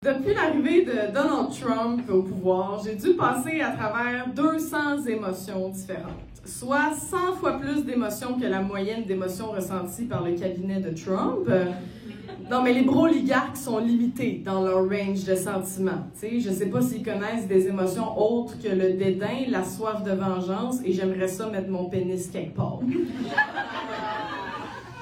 Depuis l'arrivée de Donald Trump au pouvoir, j'ai dû passer à travers 200 émotions différentes, soit 100 fois plus d'émotions que la moyenne d'émotions ressenties par le cabinet de Trump. Non, mais les broligarques sont limités dans leur range de sentiments. T'sais, je sais pas s'ils connaissent des émotions autres que le dédain, la soif de vengeance, et j'aimerais ça mettre mon pénis quelque part.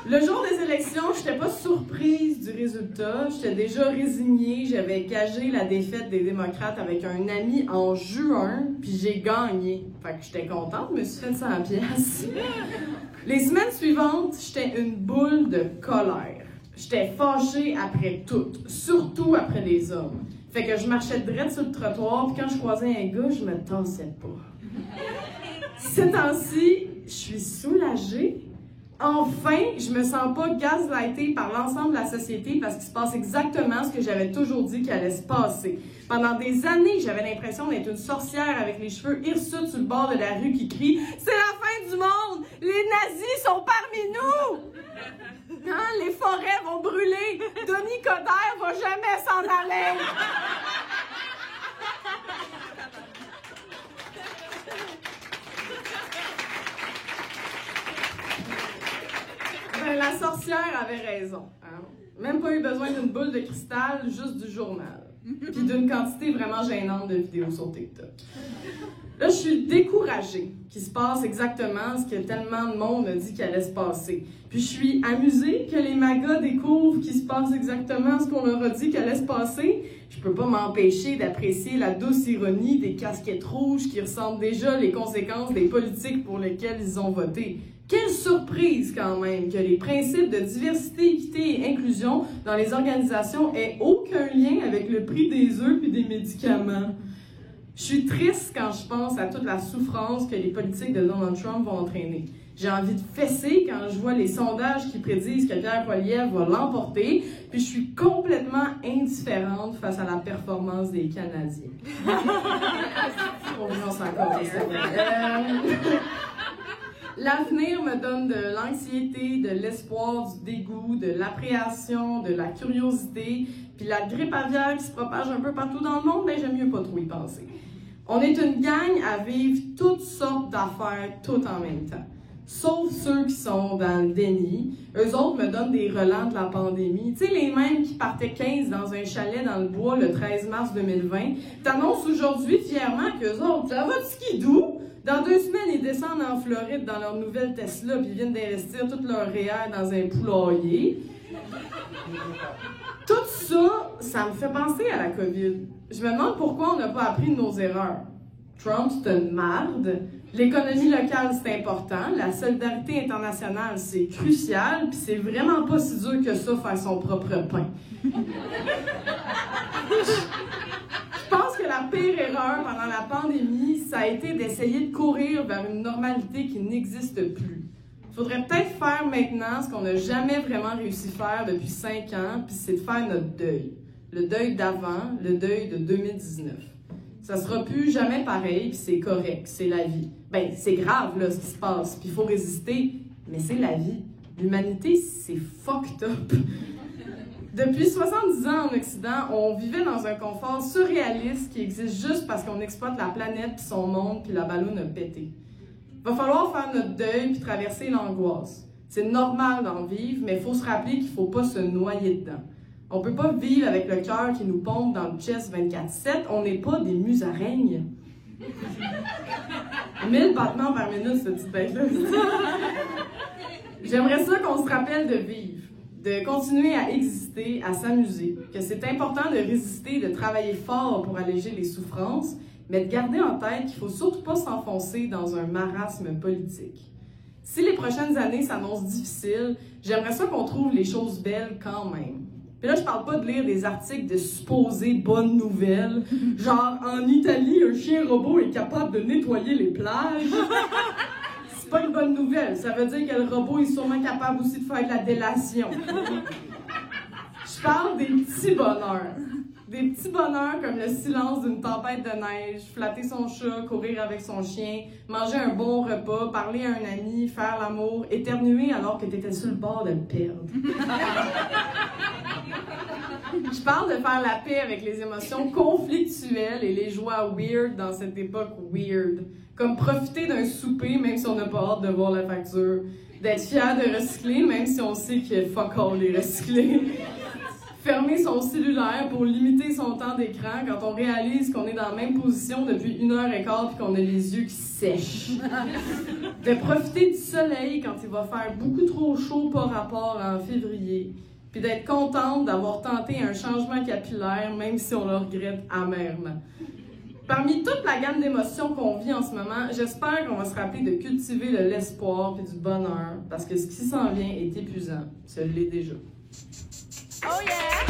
Le jour des élections, j'étais pas surprise du résultat. J'étais déjà résignée. J'avais gagé la défaite des démocrates avec un ami en juin, puis j'ai gagné. Fait que j'étais contente, je me suis fait 100 piastres. Les semaines suivantes, j'étais une boule de colère. J'étais fâchée après tout, surtout après les hommes. Fait que je marchais droit sur le trottoir, puis quand je croisais un gars, je me tassais pas. Ces temps-ci, je suis soulagée. Enfin, je me sens pas gaslightée par l'ensemble de la société parce qu'il se passe exactement ce que j'avais toujours dit qu'il allait se passer. Pendant des années, j'avais l'impression d'être une sorcière avec les cheveux hirsutes sur le bord de la rue qui crie « C'est la fin du monde! Les nazis sont parmi nous! Hein? Les forêts vont brûler! Denis Coderre va jamais s'en aller! » Ben, la sorcière avait raison. Hein? Même pas eu besoin d'une boule de cristal, juste du journal. Puis d'une quantité vraiment gênante de vidéos sur TikTok. Là, je suis découragée qu'il se passe exactement ce que tellement de monde a dit qu'il allait se passer. Puis je suis amusée que les magas découvrent qu'il se passe exactement ce qu'on leur a dit qu'il allait se passer. Je peux pas m'empêcher d'apprécier la douce ironie des casquettes rouges qui ressentent déjà les conséquences des politiques pour lesquelles ils ont voté. Quelle surprise quand même que les principes de diversité, équité et inclusion dans les organisations aient aucun lien avec le prix des œufs et des médicaments. Je suis triste quand je pense à toute la souffrance que les politiques de Donald Trump vont entraîner. J'ai envie de fesser quand je vois les sondages qui prédisent que Pierre Poilievre va l'emporter, puis je suis complètement indifférente face à la performance des Canadiens. L'avenir me donne de l'anxiété, de l'espoir, du dégoût, de l'appréhension, de la curiosité, puis la grippe aviaire qui se propage un peu partout dans le monde, ben j'aime mieux pas trop y penser. On est une gang à vivre toutes sortes d'affaires tout en même temps. Sauf ceux qui sont dans le déni. Eux autres me donnent des relents de la pandémie. Tu sais, les mêmes qui partaient 15 dans un chalet dans le bois le 13 mars 2020, t'annonces aujourd'hui fièrement qu'eux autres, ça va de skidoo? Dans 2 semaines, ils descendent en Floride dans leur nouvelle Tesla puis ils viennent d'investir toute leur REER dans un poulailler. Tout ça, ça me fait penser à la COVID. Je me demande pourquoi on n'a pas appris de nos erreurs. Trump, c'est une marde. L'économie locale, c'est important. La solidarité internationale, c'est crucial. Puis c'est vraiment pas si dur que ça, faire son propre pain. Je pense que la pire erreur pendant la pandémie, ça a été d'essayer de courir vers une normalité qui n'existe plus. Il faudrait peut-être faire maintenant ce qu'on n'a jamais vraiment réussi à faire depuis 5 ans, puis c'est de faire notre deuil. Le deuil d'avant, le deuil de 2019. Ça sera plus jamais pareil, puis c'est correct, c'est la vie. Ben, c'est grave, là, ce qui se passe, puis il faut résister, mais c'est la vie. L'humanité, c'est fucked up. Depuis 70 ans en Occident, on vivait dans un confort surréaliste qui existe juste parce qu'on exploite la planète puis son monde puis la ballonne a pété. Il va falloir faire notre deuil puis traverser l'angoisse. C'est normal d'en vivre, mais il faut se rappeler qu'il ne faut pas se noyer dedans. On ne peut pas vivre avec le cœur qui nous pompe dans le chest 24/7. On n'est pas des musaraignes. 1000 battements par minute, cette petite bête-là. J'aimerais ça qu'on se rappelle de vivre, de continuer à exister, à s'amuser, que c'est important de résister, de travailler fort pour alléger les souffrances, mais de garder en tête qu'il ne faut surtout pas s'enfoncer dans un marasme politique. Si les prochaines années s'annoncent difficiles, j'aimerais ça qu'on trouve les choses belles quand même. Puis là, je parle pas de lire des articles de supposées bonnes nouvelles, genre « En Italie, un chien robot est capable de nettoyer les plages ». C'est pas une bonne nouvelle. Ça veut dire que le robot est sûrement capable aussi de faire de la délation. Je parle des petits bonheurs. Des petits bonheurs comme le silence d'une tempête de neige, flatter son chat, courir avec son chien, manger un bon repas, parler à un ami, faire l'amour, éternuer alors que t'étais sur le bord de le perdre. Je parle de faire la paix avec les émotions conflictuelles et les joies weird dans cette époque weird. Comme profiter d'un souper même si on n'a pas hâte de voir la facture. D'être fier de recycler même si on sait que fuck all est recyclé. Fermer son cellulaire pour limiter son temps d'écran quand on réalise qu'on est dans la même position depuis 1h15 puis qu'on a les yeux qui sèchent. De profiter du soleil quand il va faire beaucoup trop chaud par rapport en février. Puis d'être contente d'avoir tenté un changement capillaire, même si on le regrette amèrement. Parmi toute la gamme d'émotions qu'on vit en ce moment, j'espère qu'on va se rappeler de cultiver de l'espoir et du bonheur, parce que ce qui s'en vient est épuisant. Ça l'est déjà. Oh yeah!